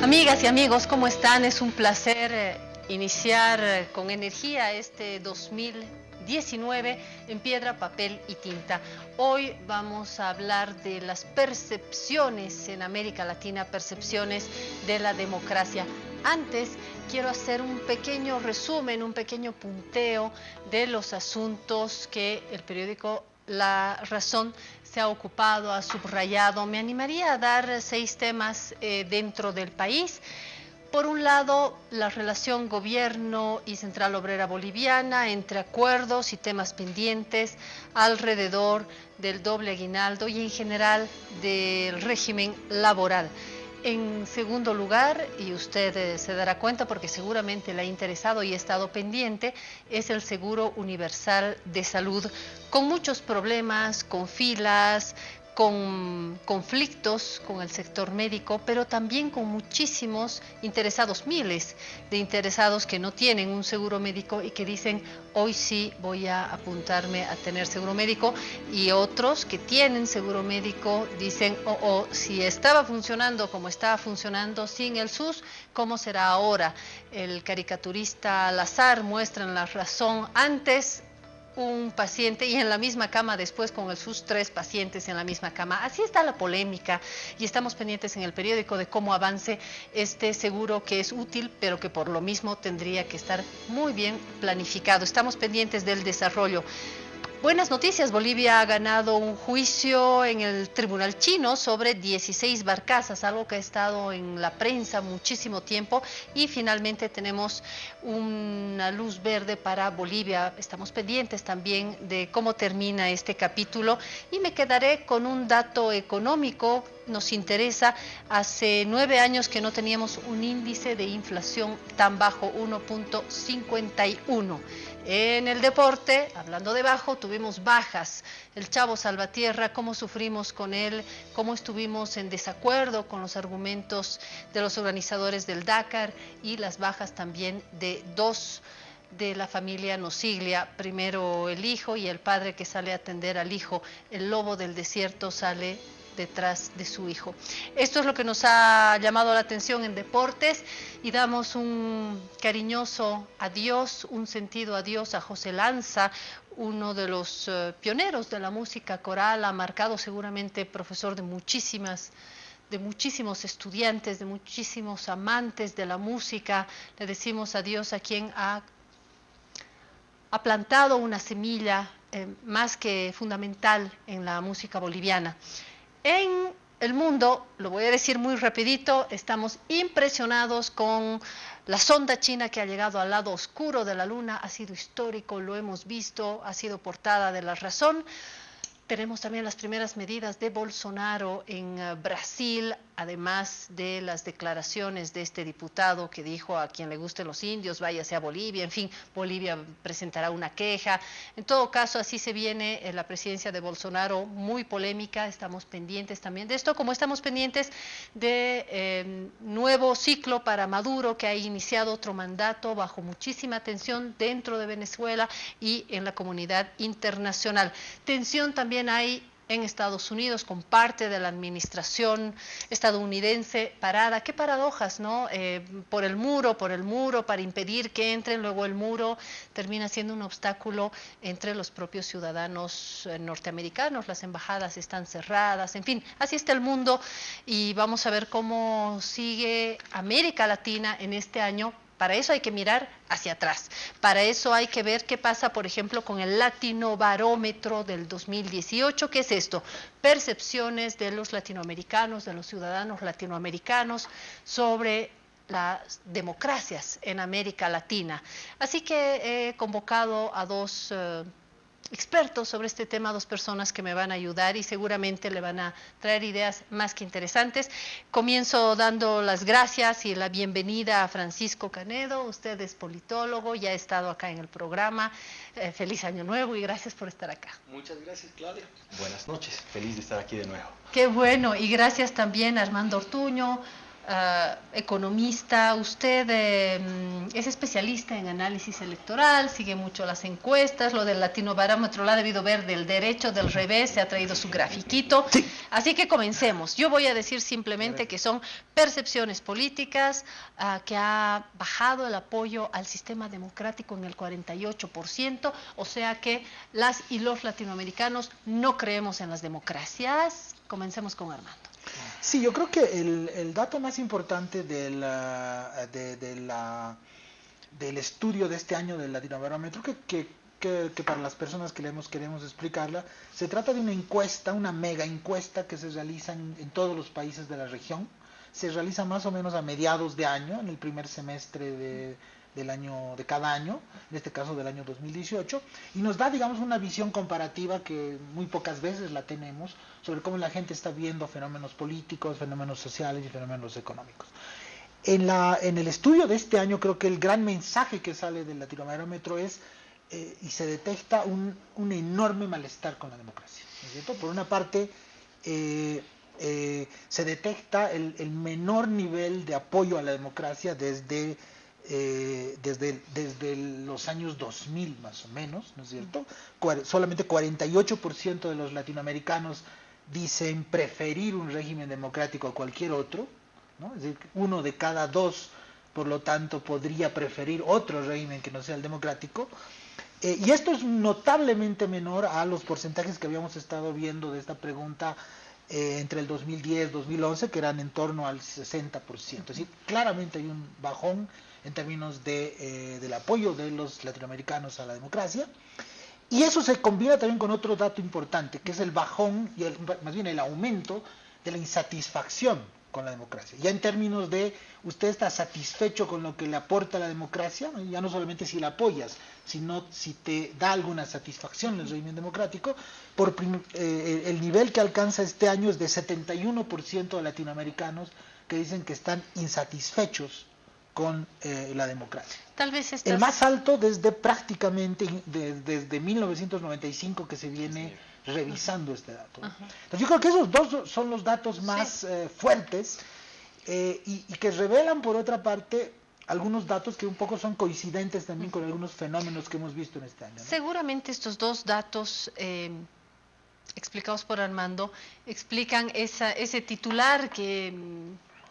Amigas y amigos, ¿cómo están? Es un placer iniciar con energía este 2019 en piedra, papel y tinta. Hoy vamos a hablar de las percepciones en América Latina, percepciones de la democracia. Antes quiero hacer un pequeño resumen, un pequeño punteo de los asuntos que el periódico La Razón se ha ocupado, ha subrayado. Me animaría a dar 6 temas dentro del país. Por un lado, la relación gobierno y Central Obrera Boliviana, entre acuerdos y temas pendientes alrededor del doble aguinaldo y en general del régimen laboral. En segundo lugar, y usted se dará cuenta porque seguramente le ha interesado y ha estado pendiente, es el Seguro Universal de Salud, con muchos problemas, con filas, con conflictos con el sector médico, pero también con muchísimos interesados, miles de interesados que no tienen un seguro médico y que dicen, hoy sí voy a apuntarme a tener seguro médico, y otros que tienen seguro médico dicen, si estaba funcionando como estaba funcionando sin el SUS, ¿cómo será ahora? El caricaturista Lazar muestra en La Razón antes un paciente y en la misma cama después con el SUS 3 pacientes en la misma cama. Así está la polémica y estamos pendientes en el periódico de cómo avance este seguro que es útil, pero que por lo mismo tendría que estar muy bien planificado. Estamos pendientes del desarrollo. Buenas noticias, Bolivia ha ganado un juicio en el tribunal chino sobre 16 barcazas, algo que ha estado en la prensa muchísimo tiempo, y finalmente tenemos una luz verde para Bolivia. Estamos pendientes también de cómo termina este capítulo y me quedaré con un dato económico. Nos interesa, hace 9 años que no teníamos un índice de inflación tan bajo, 1.51. En el deporte, hablando de bajo, tuvimos bajas. El Chavo Salvatierra, cómo sufrimos con él, cómo estuvimos en desacuerdo con los argumentos de los organizadores del Dakar, y las bajas también de 2 de la familia Nosiglia, primero el hijo y el padre que sale a atender al hijo. El lobo del desierto sale detrás de su hijo. Esto es lo que nos ha llamado la atención en deportes, y damos un cariñoso adiós, un sentido adiós a José Lanza, uno de los pioneros de la música coral, ha marcado seguramente profesor de muchísimos estudiantes, de muchísimos amantes de la música. Le decimos adiós a quien ha plantado una semilla más que fundamental en la música boliviana. En el mundo, lo voy a decir muy rapidito, estamos impresionados con la sonda china que ha llegado al lado oscuro de la luna. Ha sido histórico, lo hemos visto, ha sido portada de La Razón. Tenemos también las primeras medidas de Bolsonaro en Brasil, además de las declaraciones de este diputado que dijo a quien le gusten los indios, váyase a Bolivia. En fin, Bolivia presentará una queja. En todo caso, así se viene la presidencia de Bolsonaro, muy polémica. Estamos pendientes también de esto, como estamos pendientes de nuevo ciclo para Maduro, que ha iniciado otro mandato bajo muchísima tensión dentro de Venezuela y en la comunidad internacional. Tensión también hay en Estados Unidos con parte de la administración estadounidense parada. Qué paradojas, ¿no? Por el muro, para impedir que entren. Luego el muro termina siendo un obstáculo entre los propios ciudadanos norteamericanos. Las embajadas están cerradas. En fin, así está el mundo, y vamos a ver cómo sigue América Latina en este año. Para eso hay que mirar hacia atrás. Para eso hay que ver qué pasa, por ejemplo, con el Latinobarómetro del 2018. ¿Qué es esto? Percepciones de los latinoamericanos, de los ciudadanos latinoamericanos sobre las democracias en América Latina. Así que he convocado a 2 expertos sobre este tema, 2 personas que me van a ayudar y seguramente le van a traer ideas más que interesantes. Comienzo dando las gracias y la bienvenida a Francisco Canedo. Usted es politólogo, ya ha estado acá en el programa. Feliz Año Nuevo y gracias por estar acá. Muchas gracias, Claudia. Buenas noches, feliz de estar aquí de nuevo. Qué bueno, y gracias también a Armando Ortuño, economista, usted es especialista en análisis electoral, sigue mucho las encuestas, lo del Latinobarómetro lo ha debido ver del derecho, del revés, se ha traído su grafiquito. Sí. Así que comencemos. Yo voy a decir simplemente que son percepciones políticas, que ha bajado el apoyo al sistema democrático en el 48%, o sea que las y los latinoamericanos no creemos en las democracias. Comencemos con Armando. Sí, yo creo que el dato más importante del estudio de este año del Latinobarómetro, que para las personas que leemos queremos explicarla, se trata de una encuesta, una mega encuesta que se realiza en todos los países de la región. Se realiza más o menos a mediados de año, en el primer semestre de cada año, en este caso del año 2018, y nos da, digamos, una visión comparativa que muy pocas veces la tenemos sobre cómo la gente está viendo fenómenos políticos, fenómenos sociales y fenómenos económicos. En el estudio de este año creo que el gran mensaje que sale del Latinobarómetro es, y se detecta un enorme malestar con la democracia, ¿no es cierto? Por una parte, se detecta el menor nivel de apoyo a la democracia desde los años 2000 más o menos, ¿no es cierto? Solamente 48% de los latinoamericanos dicen preferir un régimen democrático a cualquier otro, ¿no? Es decir, 1 de cada 2, por lo tanto, podría preferir otro régimen que no sea el democrático. Y esto es notablemente menor a los porcentajes que habíamos estado viendo de esta pregunta entre el 2010 y 2011, que eran en torno al 60%. Es decir, claramente hay un bajón en términos del apoyo de los latinoamericanos a la democracia. Y eso se combina también con otro dato importante, que es el bajón, y más bien el aumento de la insatisfacción con la democracia. Ya en términos de, usted está satisfecho con lo que le aporta la democracia, ya no solamente si la apoyas, sino si te da alguna satisfacción el régimen democrático. El nivel que alcanza este año es de 71% de latinoamericanos que dicen que están insatisfechos con la democracia. Tal vez el más alto desde prácticamente desde 1995 que se viene revisando este dato, ¿no? Entonces yo creo que esos dos son los datos más fuertes y que revelan por otra parte algunos datos que un poco son coincidentes también con algunos fenómenos que hemos visto en este año, ¿no? Seguramente estos dos datos explicados por Armando explican ese titular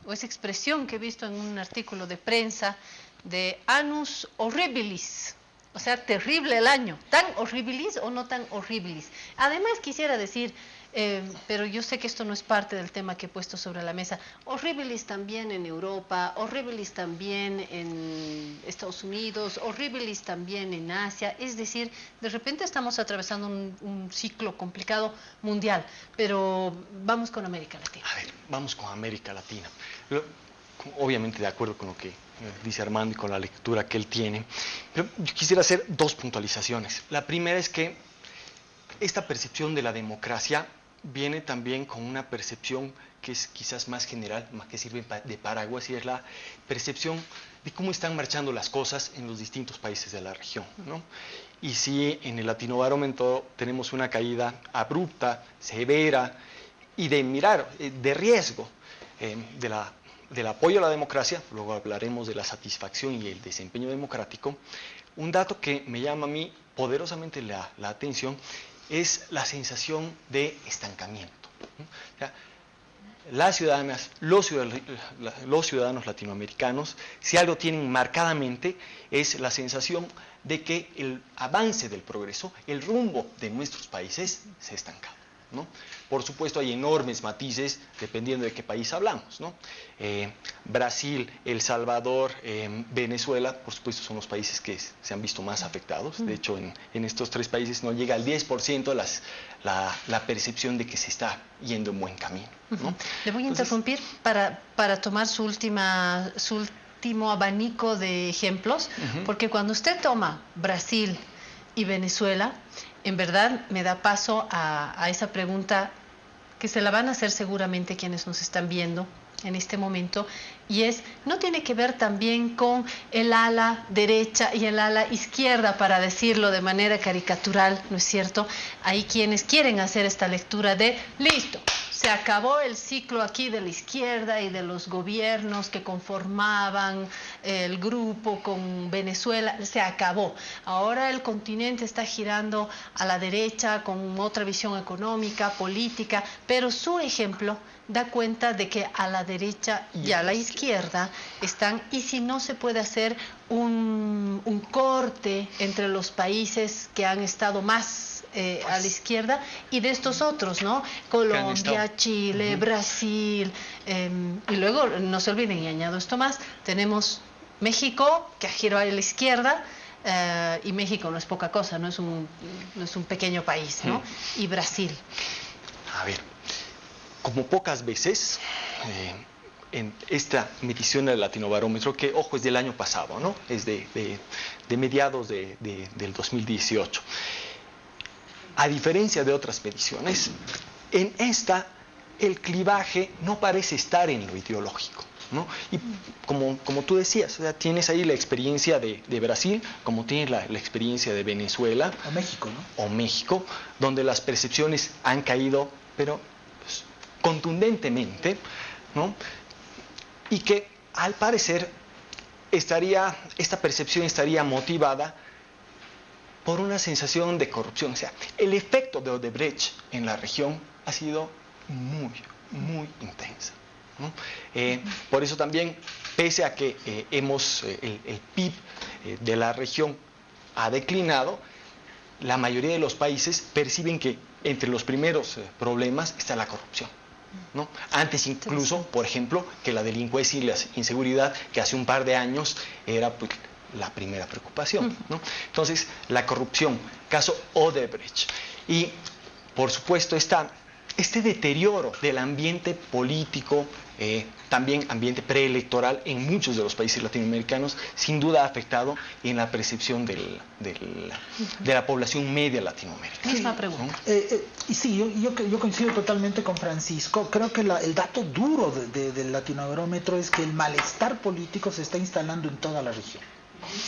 o esa expresión que he visto en un artículo de prensa de annus horribilis, o sea, terrible el año, tan horribilis o no tan horribilis. Además quisiera decir, pero yo sé que esto no es parte del tema que he puesto sobre la mesa, horribilis también en Europa, horribilis también en Estados Unidos, horribilis también en Asia, es decir, de repente estamos atravesando un ciclo complicado mundial, pero vamos con América Latina. A ver, vamos con América Latina. Obviamente de acuerdo con lo que dice Armando y con la lectura que él tiene, pero yo quisiera hacer dos puntualizaciones. La primera es que esta percepción de la democracia viene también con una percepción que es quizás más general, más que sirve de paraguas, y es la percepción de cómo están marchando las cosas en los distintos países de la región, ¿no? Y si en el Latinobarómetro tenemos una caída abrupta, severa y de riesgo del apoyo a la democracia, luego hablaremos de la satisfacción y el desempeño democrático, un dato que me llama a mí poderosamente la atención es la sensación de estancamiento, ¿no? O sea, las ciudadanas, los ciudadanos latinoamericanos, si algo tienen marcadamente, es la sensación de que el avance del progreso, el rumbo de nuestros países se ha estancado, ¿no? Por supuesto hay enormes matices dependiendo de qué país hablamos, ¿no? Brasil, El Salvador, Venezuela, por supuesto son los países que se han visto más afectados. De hecho en estos tres países no llega al 10% la percepción de que se está yendo en buen camino, ¿no? Le voy a interrumpir para tomar su último abanico de ejemplos, porque cuando usted toma Brasil y Venezuela, en verdad me da paso a esa pregunta que se la van a hacer seguramente quienes nos están viendo en este momento, y ¿no tiene que ver también con el ala derecha y el ala izquierda, para decirlo de manera caricatural, ¿no es cierto? Hay quienes quieren hacer esta lectura de, listo, se acabó el ciclo aquí de la izquierda y de los gobiernos que conformaban el grupo con Venezuela, se acabó. Ahora el continente está girando a la derecha con otra visión económica, política, pero su ejemplo da cuenta de que a la derecha y a la izquierda están, y si no se puede hacer un corte entre los países que han estado más a la izquierda y de estos otros, ¿no? Colombia, Chile, Brasil, y luego no se olviden, y añado esto más, tenemos México, que ha girado a la izquierda, y México no es poca cosa, no es un pequeño país, ¿no? Y Brasil. A ver, como pocas veces, en esta medición del Latinobarómetro, que, ojo, es del año pasado, ¿no? Es de mediados del 2018. A diferencia de otras mediciones, en esta el clivaje no parece estar en lo ideológico, ¿no? Y como tú decías, o sea, tienes ahí la experiencia de Brasil, como tienes la experiencia de Venezuela. O México, ¿no? O México, donde las percepciones han caído, pero pues, contundentemente, ¿no? Y que al parecer esta percepción estaría motivada por una sensación de corrupción. O sea, el efecto de Odebrecht en la región ha sido muy, muy intensa, ¿no? Por eso también, pese a que el PIB de la región ha declinado, la mayoría de los países perciben que entre los primeros problemas está la corrupción, ¿no? Antes incluso, por ejemplo, que la delincuencia y la inseguridad, que hace un par de años era pues, la primera preocupación, ¿no? Entonces, la corrupción, caso Odebrecht, y por supuesto este deterioro del ambiente político, también ambiente preelectoral en muchos de los países latinoamericanos, sin duda ha afectado en la percepción de la población media latinoamericana. Misma pregunta. Sí, yo coincido totalmente con Francisco. Creo que el dato duro del Latinobarómetro es que el malestar político se está instalando en toda la región,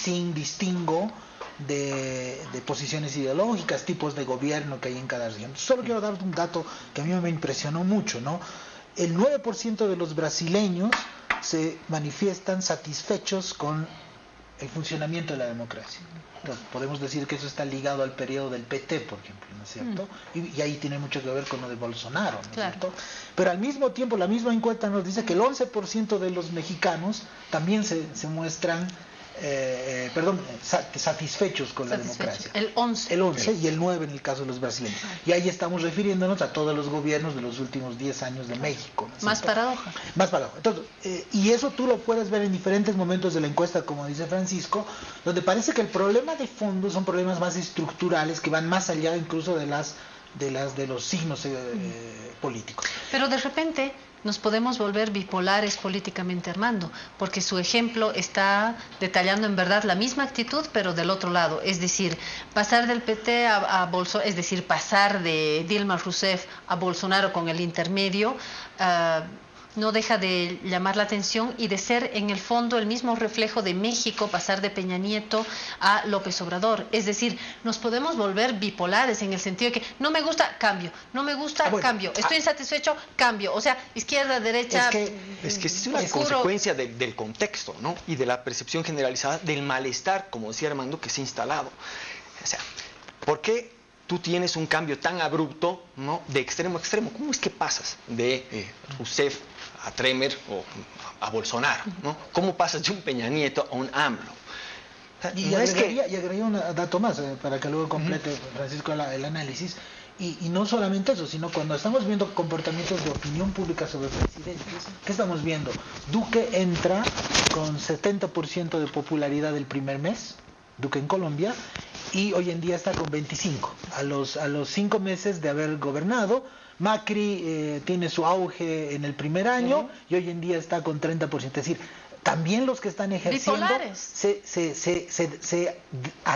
sin distingo de posiciones ideológicas, tipos de gobierno que hay en cada región. Solo quiero dar un dato que a mí me impresionó mucho, ¿no? El 9% de los brasileños se manifiestan satisfechos con el funcionamiento de la democracia. Entonces, podemos decir que eso está ligado al periodo del PT, por ejemplo, ¿no es cierto? Y ahí tiene mucho que ver con lo de Bolsonaro, ¿no es cierto? Pero al mismo tiempo, la misma encuesta nos dice que el 11% de los mexicanos también se muestran satisfechos con la democracia. El 11. El 11 y el 9 en el caso de los brasileños. Y ahí estamos refiriéndonos a todos los gobiernos de los últimos 10 años de México, ¿no? Más paradoja. Más paradoja. Entonces, y eso tú lo puedes ver en diferentes momentos de la encuesta, como dice Francisco, donde parece que el problema de fondo son problemas más estructurales que van más allá incluso de los signos políticos. Pero de repente nos podemos volver bipolares políticamente, Armando, porque su ejemplo está detallando en verdad la misma actitud, pero del otro lado, es decir, pasar del PT a Bolsonaro, es decir, pasar de Dilma Rousseff a Bolsonaro con el intermedio, no deja de llamar la atención y de ser en el fondo el mismo reflejo de México, pasar de Peña Nieto a López Obrador. Es decir, nos podemos volver bipolares en el sentido de que no me gusta, cambio, no me gusta, cambio, estoy insatisfecho, cambio. O sea, izquierda, derecha... Es que es una consecuencia del contexto, ¿no? Y de la percepción generalizada del malestar, como decía Armando, que se ha instalado. O sea, ¿por qué tú tienes un cambio tan abrupto, ¿no? De extremo a extremo? ¿Cómo es que pasas de Rousseff a Tremer o a Bolsonaro, ¿no? ¿Cómo pasas de un Peña Nieto a un AMLO? Y agregaría un dato más para que luego complete Francisco el análisis. Y no solamente eso, sino cuando estamos viendo comportamientos de opinión pública sobre presidentes, ¿qué estamos viendo? Duque entra con 70% de popularidad el primer mes, Duque en Colombia, y hoy en día está con 25. A los 5 meses de haber gobernado, Macri tiene su auge en el primer año y hoy en día está con 30%. Es decir, también los que están ejerciendo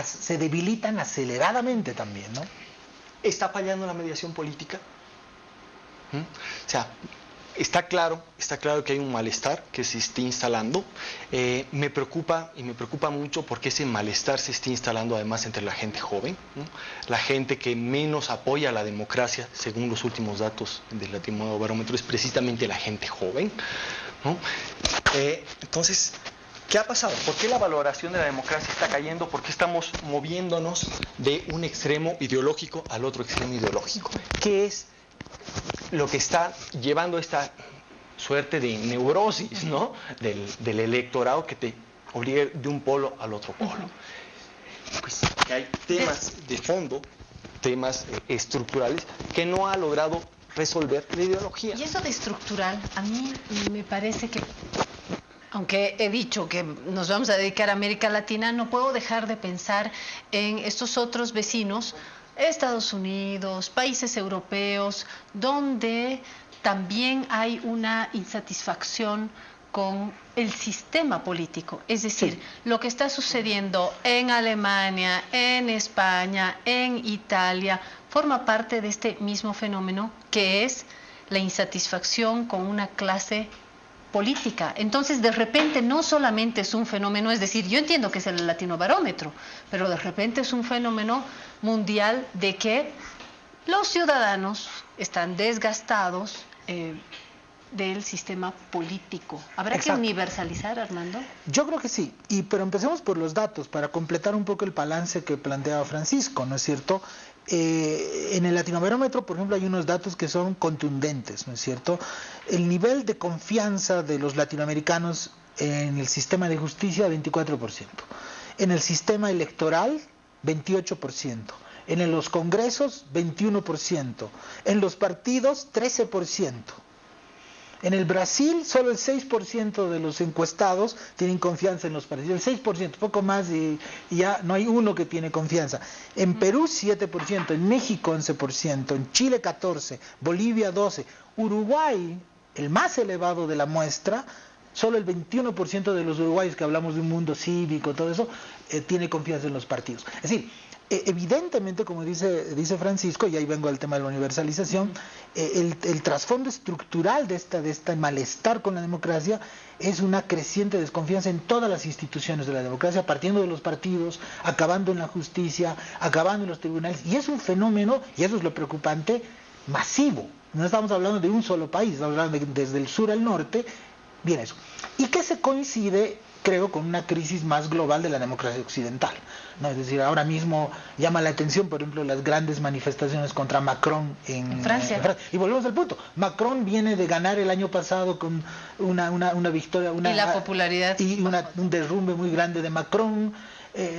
se debilitan aceleradamente también, ¿no? ¿Está fallando la mediación política? O sea, está claro que hay un malestar que se está instalando. Me preocupa mucho porque ese malestar se está instalando además entre la gente joven, ¿no? La gente que menos apoya a la democracia, según los últimos datos del Latinobarómetro, es precisamente la gente joven, ¿no? Entonces, ¿qué ha pasado? ¿Por qué la valoración de la democracia está cayendo? ¿Por qué estamos moviéndonos de un extremo ideológico al otro extremo ideológico? ¿Qué es lo que está llevando esta suerte de neurosis, ¿no? del electorado que te obliga de un polo al otro polo? Pues que hay temas de fondo, temas estructurales que no ha logrado resolver la ideología. Y eso de estructural, a mí me parece que, aunque he dicho que nos vamos a dedicar a América Latina, no puedo dejar de pensar en estos otros vecinos, Estados Unidos, países europeos, donde también hay una insatisfacción con el sistema político. Es decir, lo que está sucediendo en Alemania, en España, en Italia, forma parte de este mismo fenómeno que es la insatisfacción con una clase política. Entonces, de repente, no solamente es un fenómeno, es decir, yo entiendo que es el Latinobarómetro, pero de repente es un fenómeno mundial de que los ciudadanos están desgastados del sistema político. ¿Habrá que universalizar, Armando? Yo creo que sí, pero empecemos por los datos para completar un poco el balance que planteaba Francisco, ¿no es cierto? En el Latinobarómetro, por ejemplo, hay unos datos que son contundentes, ¿no es cierto? El nivel de confianza de los latinoamericanos en el sistema de justicia, 24%. En el sistema electoral, 28%. En los congresos, 21%. En los partidos, 13%. En el Brasil, solo el 6% de los encuestados tienen confianza en los partidos. El 6%, poco más, y ya no hay uno que tiene confianza. En Perú, 7%. En México, 11%. En Chile, 14%. Bolivia, 12%. Uruguay, el más elevado de la muestra, solo el 21% de los uruguayos, que hablamos de un mundo cívico, todo eso, tiene confianza en los partidos. Es decir, evidentemente, como dice Francisco, y ahí vengo al tema de la universalización, el trasfondo estructural de este malestar con la democracia es una creciente desconfianza en todas las instituciones de la democracia, partiendo de los partidos, acabando en la justicia, acabando en los tribunales, y es un fenómeno, y eso es lo preocupante, masivo. No estamos hablando de un solo país, estamos hablando desde el sur al norte, viene eso. Y que se coincide, creo, con una crisis más global de la democracia occidental, ¿no? Es decir, ahora mismo llama la atención, por ejemplo, las grandes manifestaciones contra Macron en Francia. Y volvemos al punto. Macron viene de ganar el año pasado con una victoria, y la popularidad y un derrumbe muy grande de Macron.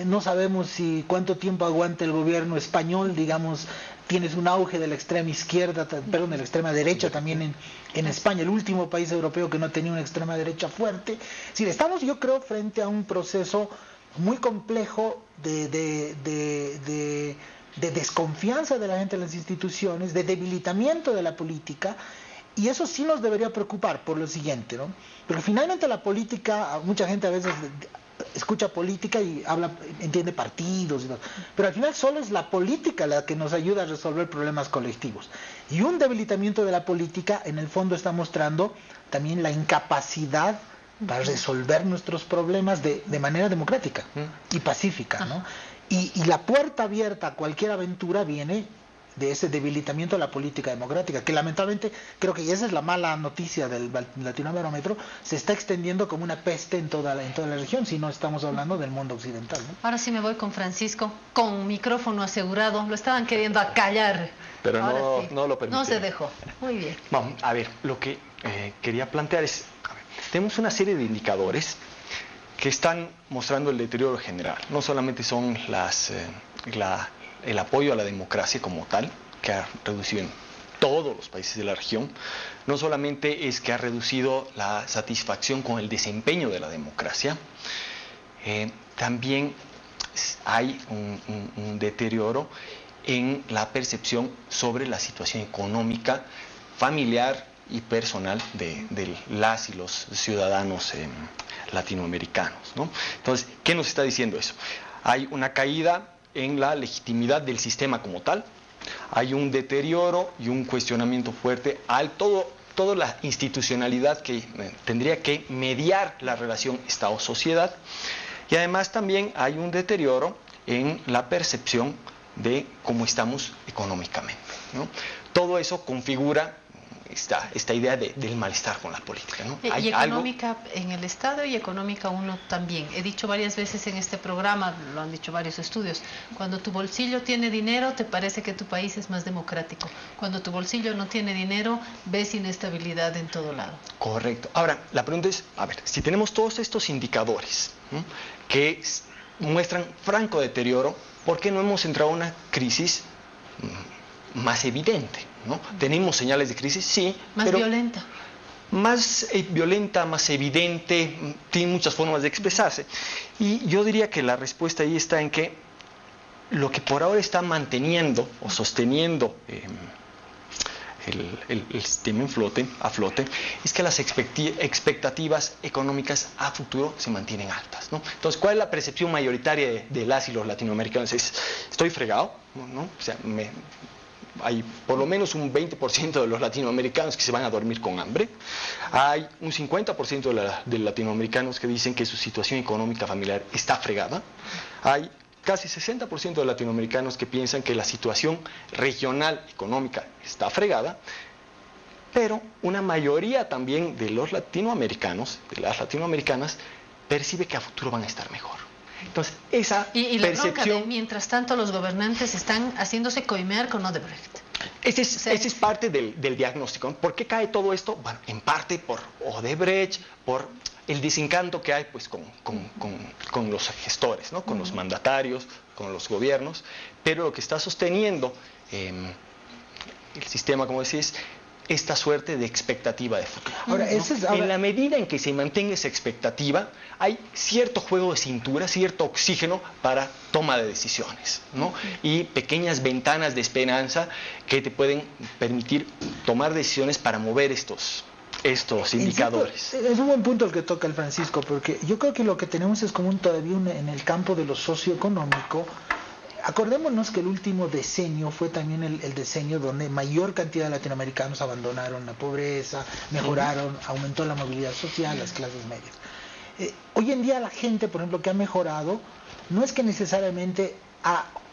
No sabemos cuánto tiempo aguanta el gobierno español, digamos. Tienes un auge de la extrema izquierda, perdón, de la extrema derecha también en España, el último país europeo que no tenía una extrema derecha fuerte. Es decir, estamos, yo creo, frente a un proceso muy complejo de desconfianza de la gente en las instituciones, de debilitamiento de la política, y eso sí nos debería preocupar por lo siguiente, ¿no? Porque finalmente la política, mucha gente a veces escucha política y entiende partidos y todo, pero al final solo es la política la que nos ayuda a resolver problemas colectivos, y un debilitamiento de la política en el fondo está mostrando también la incapacidad para resolver nuestros problemas de manera democrática y pacífica, ¿no? Y la puerta abierta a cualquier aventura viene de ese debilitamiento de la política democrática, que lamentablemente, creo que, y esa es la mala noticia del Latinobarómetro, se está extendiendo como una peste en toda la región, si no estamos hablando del mundo occidental, ¿no? Ahora sí me voy con Francisco, con micrófono asegurado, lo estaban queriendo acallar. Pero no lo permitió. No se dejó, muy bien. Vamos, a ver, lo que quería plantear es, tenemos una serie de indicadores que están mostrando el deterioro general. No solamente son el apoyo a la democracia como tal, que ha reducido en todos los países de la región, no solamente es que ha reducido la satisfacción con el desempeño de la democracia, también hay un deterioro en la percepción sobre la situación económica, familiar y personal de las y los ciudadanos latinoamericanos, ¿no? Entonces, ¿qué nos está diciendo eso? Hay una caída en la legitimidad del sistema como tal, hay un deterioro y un cuestionamiento fuerte al todo toda la institucionalidad que tendría que mediar la relación Estado-sociedad, y además también hay un deterioro en la percepción de cómo estamos económicamente, ¿no? Todo eso configura esta idea del malestar con la política, ¿no? Y económica en el Estado y económica uno también. He dicho varias veces en este programa, lo han dicho varios estudios, cuando tu bolsillo tiene dinero te parece que tu país es más democrático. Cuando tu bolsillo no tiene dinero ves inestabilidad en todo lado. Correcto. Ahora, la pregunta es, a ver, si tenemos todos estos indicadores, ¿no?, que muestran franco deterioro, ¿por qué no hemos entrado a una crisis más evidente, ¿no? Tenemos señales de crisis, sí, más pero violenta. Más violenta, más evidente, tiene muchas formas de expresarse. Y yo diría que la respuesta ahí está en que lo que por ahora está manteniendo o sosteniendo el sistema a flote, es que las expectativas económicas a futuro se mantienen altas, ¿no? Entonces, ¿cuál es la percepción mayoritaria de las y los latinoamericanos? Es, estoy fregado, ¿no? O sea, hay por lo menos un 20% de los latinoamericanos que se van a dormir con hambre. Hay un 50% de latinoamericanos que dicen que su situación económica familiar está fregada. Hay casi 60% de latinoamericanos que piensan que la situación regional económica está fregada, pero una mayoría también de los latinoamericanos, de las latinoamericanas, percibe que a futuro van a estar mejor. Entonces, esa y la percepción... bronca de, mientras tanto, los gobernantes están haciéndose coimear con Odebrecht. Ese es parte del diagnóstico, ¿no? ¿Por qué cae todo esto? Bueno, en parte por Odebrecht, por el desencanto que hay pues con los gestores, ¿no? Con los mandatarios, con los gobiernos, pero lo que está sosteniendo el sistema, como decís, esta suerte de expectativa de futuro. Ahora, ¿no? En la medida en que se mantenga esa expectativa, hay cierto juego de cintura, cierto oxígeno para toma de decisiones, ¿no? Y pequeñas ventanas de esperanza que te pueden permitir tomar decisiones para mover estos indicadores. Es un buen punto el que toca el Francisco, porque yo creo que lo que tenemos es como todavía en el campo de lo socioeconómico. Acordémonos que el último decenio fue también el decenio donde mayor cantidad de latinoamericanos abandonaron la pobreza, mejoraron, aumentó la movilidad social, las clases medias. Hoy en día la gente, por ejemplo, que ha mejorado, no es que necesariamente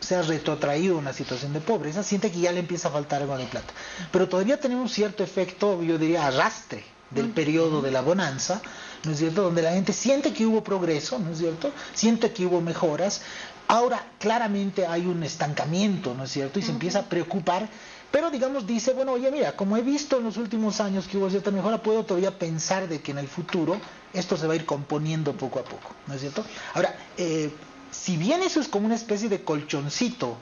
se ha retrotraído una situación de pobreza, siente que ya le empieza a faltar algo de plata. Pero todavía tenemos cierto efecto, yo diría, arrastre del periodo de la bonanza, ¿no es cierto?, donde la gente siente que hubo progreso, ¿no es cierto?, siente que hubo mejoras. Ahora claramente hay un estancamiento, ¿no es cierto?, y se empieza a preocupar, pero digamos dice, bueno, oye, mira, como he visto en los últimos años que hubo cierta mejora, puedo todavía pensar de que en el futuro esto se va a ir componiendo poco a poco, ¿no es cierto? Ahora, si bien eso es como una especie de colchoncito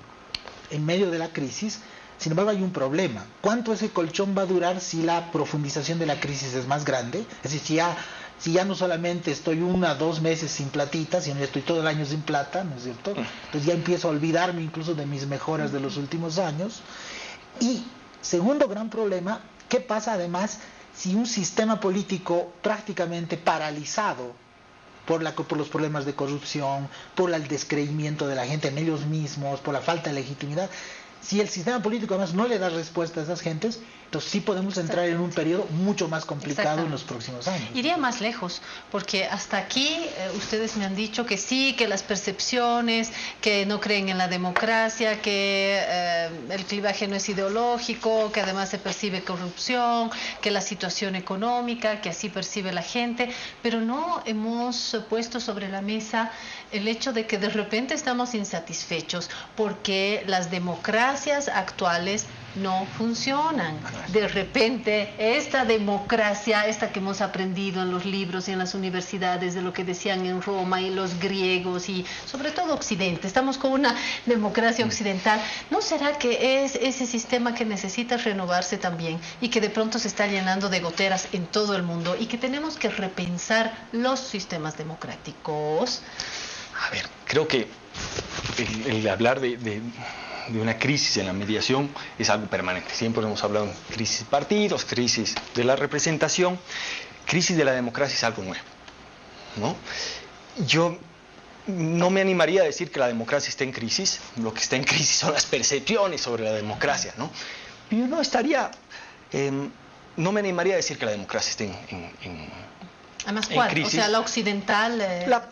en medio de la crisis, sin embargo hay un problema. ¿Cuánto ese colchón va a durar si la profundización de la crisis es más grande? Es decir, si ya no solamente estoy 1 a 2 meses sin platita, sino ya estoy todo el año sin plata, ¿no es cierto? Entonces ya empiezo a olvidarme incluso de mis mejoras de los últimos años. Y segundo gran problema, ¿qué pasa además si un sistema político prácticamente paralizado por los problemas de corrupción, por el descreimiento de la gente en ellos mismos, por la falta de legitimidad, si el sistema político además no le da respuesta a esas gentes, entonces sí podemos entrar en un periodo mucho más complicado en los próximos años. Iría más lejos, porque hasta aquí ustedes me han dicho que sí, que las percepciones, que no creen en la democracia, que el clivaje no es ideológico, que además se percibe corrupción, que la situación económica, que así percibe la gente, pero no hemos puesto sobre la mesa el hecho de que de repente estamos insatisfechos porque las democracias actuales no funcionan. De repente, esta democracia, esta que hemos aprendido en los libros y en las universidades, de lo que decían en Roma y los griegos y sobre todo Occidente, estamos con una democracia occidental, ¿no será que es ese sistema que necesita renovarse también y que de pronto se está llenando de goteras en todo el mundo y que tenemos que repensar los sistemas democráticos? A ver, creo que el hablar de una crisis en la mediación es algo permanente. Siempre hemos hablado de crisis de partidos, crisis de la representación. Crisis de la democracia es algo nuevo, ¿no? Yo no me animaría a decir que la democracia está en crisis. Lo que está en crisis son las percepciones sobre la democracia, ¿no? Yo no estaría no me animaría a decir que la democracia esté Además, en ¿cuál? crisis. O sea, la occidental...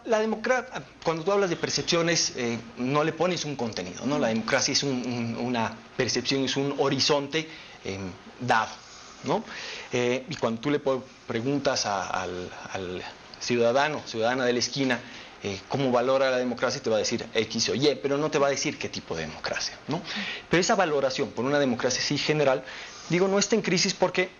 La democracia, cuando tú hablas de percepciones, no le pones un contenido, ¿no? La democracia es una percepción, es un horizonte dado, ¿no? Y cuando tú le preguntas al ciudadana de la esquina, cómo valora la democracia, te va a decir X o Y, pero no te va a decir qué tipo de democracia, ¿no? Pero esa valoración por una democracia sí general, digo, no está en crisis porque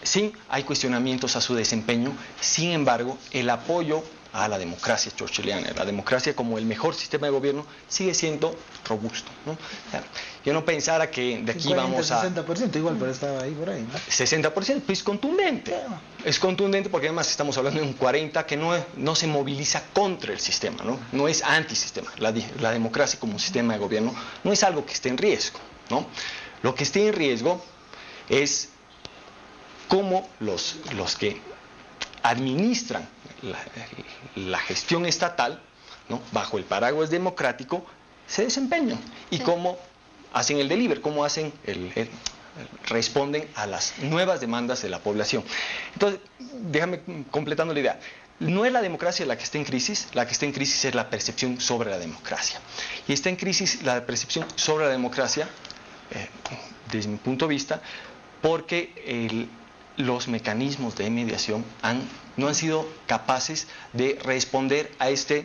sí hay cuestionamientos a su desempeño, sin embargo, el apoyo a la democracia churchilliana, la democracia como el mejor sistema de gobierno, sigue siendo robusto, ¿no? O sea, yo no pensara que de aquí 40, vamos a... 60% igual, pero estaba ahí por ahí, ¿no? 60%, pues contundente. Es contundente porque además estamos hablando de un 40% que no se moviliza contra el sistema, ¿no? No es antisistema. La democracia como sistema de gobierno no es algo que esté en riesgo, ¿no? Lo que esté en riesgo es cómo los que administran la gestión estatal, ¿no? Bajo el paraguas democrático, se desempeñan y cómo hacen el delivery, cómo hacen responden a las nuevas demandas de la población. Entonces, déjame completando la idea. No es la democracia la que está en crisis, la que está en crisis es la percepción sobre la democracia. Y está en crisis la percepción sobre la democracia, desde mi punto de vista, porque los mecanismos de mediación no han sido capaces de responder a esta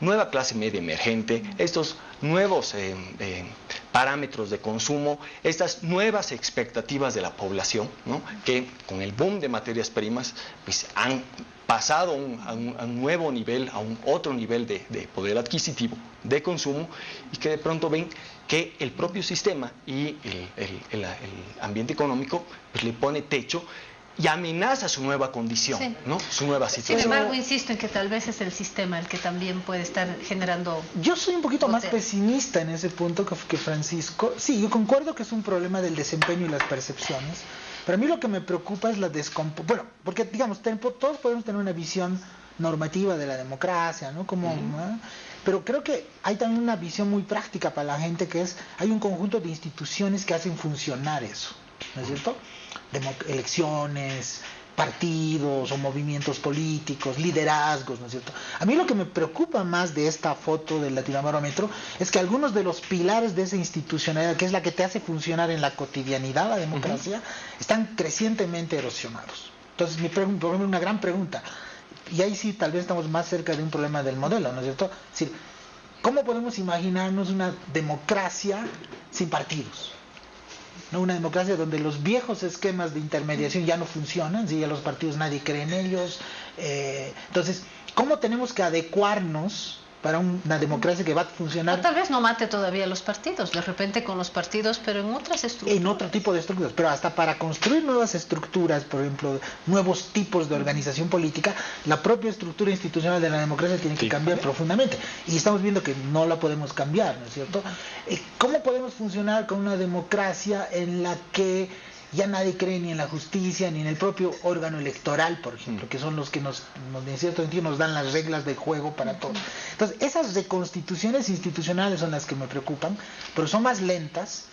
nueva clase media emergente, estos nuevos parámetros de consumo, estas nuevas expectativas de la población, ¿no? Que con el boom de materias primas pues, han pasado a un nuevo nivel, a un otro nivel de poder adquisitivo, de consumo, y que de pronto ven que el propio sistema y el ambiente económico pues, le pone techo y amenaza su nueva condición, sí, ¿no? Su nueva situación. Sin embargo, insisto en que tal vez es el sistema el que también puede estar generando... Yo soy un poquito más pesimista en ese punto que Francisco. Sí, yo concuerdo que es un problema del desempeño y las percepciones, pero a mí lo que me preocupa es la descomposición. Bueno, porque digamos, todos podemos tener una visión normativa de la democracia, ¿no? Como, ¿no? Pero creo que hay también una visión muy práctica para la gente, que es, hay un conjunto de instituciones que hacen funcionar eso, ¿no es cierto? Elecciones, partidos o movimientos políticos, liderazgos, ¿no es cierto? A mí lo que me preocupa más de esta foto del Latinobarómetro es que algunos de los pilares de esa institucionalidad, que es la que te hace funcionar en la cotidianidad la democracia, están crecientemente erosionados. Entonces, por ejemplo, una gran pregunta, y ahí sí tal vez estamos más cerca de un problema del modelo, ¿no es cierto? Es decir, ¿cómo podemos imaginarnos una democracia sin partidos? ¿No? Una democracia donde los viejos esquemas de intermediación ya no funcionan, ¿sí? Ya los partidos nadie cree en ellos. Entonces, ¿cómo tenemos que adecuarnos para una democracia que va a funcionar? O tal vez no mate todavía los partidos, de repente con los partidos, pero en otras estructuras. En otro tipo de estructuras, pero hasta para construir nuevas estructuras, por ejemplo, nuevos tipos de organización política, la propia estructura institucional de la democracia tiene que cambiar profundamente. Y estamos viendo que no la podemos cambiar, ¿no es cierto? ¿Cómo podemos funcionar con una democracia en la que ya nadie cree ni en la justicia, ni en el propio órgano electoral, por ejemplo, que son los que en cierto sentido nos dan las reglas de juego para todo? Entonces, esas reconstituciones institucionales son las que me preocupan, pero son más lentas,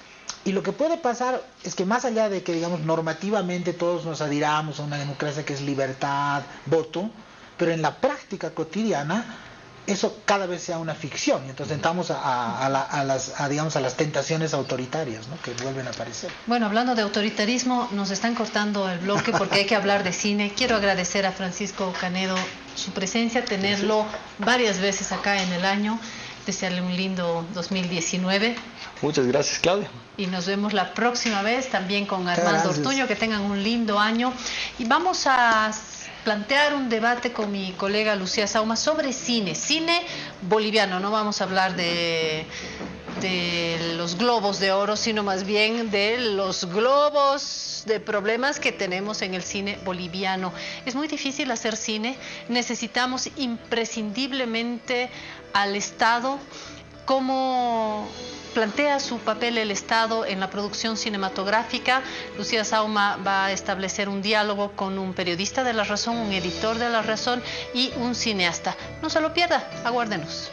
y lo que puede pasar es que más allá de que, digamos, normativamente todos nos adhiramos a una democracia que es libertad, voto, pero en la práctica cotidiana eso cada vez sea una ficción, y entonces entramos a las tentaciones autoritarias, ¿no? Que vuelven a aparecer. Bueno, hablando de autoritarismo, nos están cortando el bloque porque hay que hablar de cine. Quiero agradecer a Francisco Canedo su presencia, tenerlo varias veces acá en el año, desearle un lindo 2019. Muchas gracias, Claudia. Y nos vemos la próxima vez también con Armando Ortuño, que tengan un lindo año. Y vamos a plantear un debate con mi colega Lucía Sauma sobre cine boliviano. No vamos a hablar de los globos de oro, sino más bien de los globos de problemas que tenemos en el cine boliviano. Es muy difícil hacer cine, necesitamos imprescindiblemente al Estado. ¿Cómo plantea su papel el Estado en la producción cinematográfica? Lucía Sauma va a establecer un diálogo con un periodista de La Razón, un editor de La Razón y un cineasta. No se lo pierda, aguárdenos.